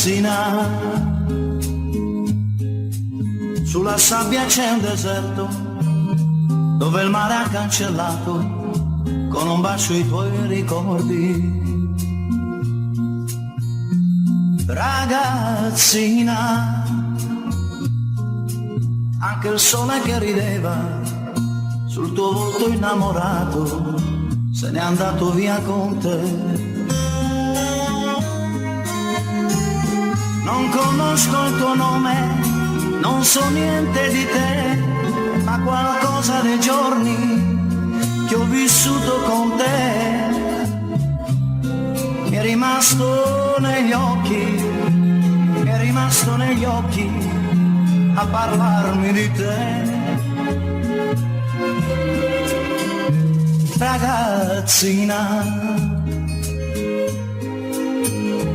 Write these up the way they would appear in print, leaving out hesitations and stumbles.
ragazzina, sulla sabbia c'è un deserto dove il mare ha cancellato con un bacio i tuoi ricordi. Ragazzina, anche il sole che rideva sul tuo volto innamorato se n'è andato via con te. Non conosco il tuo nome, non so niente di te, ma qualcosa dei giorni che ho vissuto con te mi è rimasto negli occhi, mi è rimasto negli occhi a parlarmi di te. Ragazzina,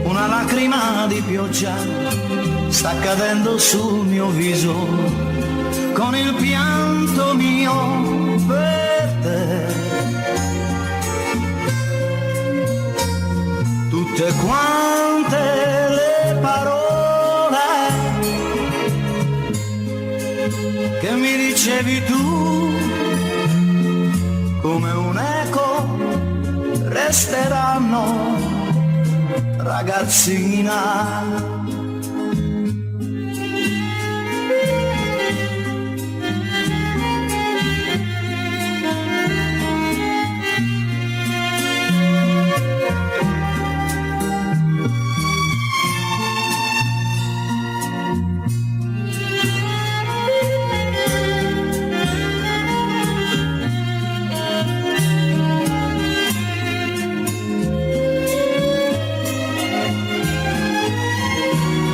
una lacrima di pioggia sta cadendo sul mio viso con il pianto mio per te. Tutte quante le parole che mi dicevi tu come un eco resteranno, ragazzina.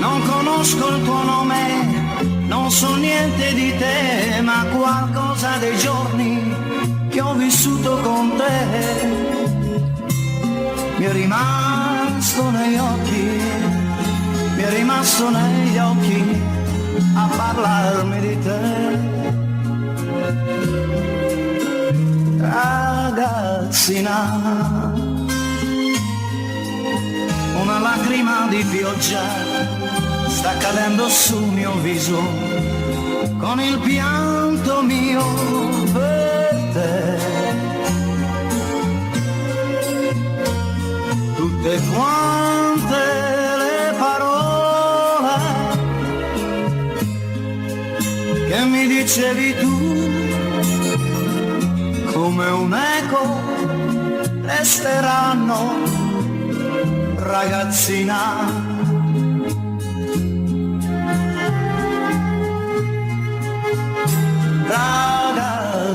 Non conosco il tuo nome, non so niente di te, ma qualcosa dei giorni che ho vissuto con te mi è rimasto negli occhi, mi è rimasto negli occhi a parlarmi di te. Ragazzina, una lacrima di pioggia sta cadendo sul mio viso con il pianto mio per te. Tutte quante le parole che mi dicevi tu come un eco resteranno, ragazzina.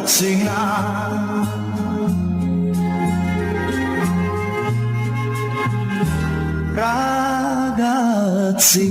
Ragazzina, ragazzina.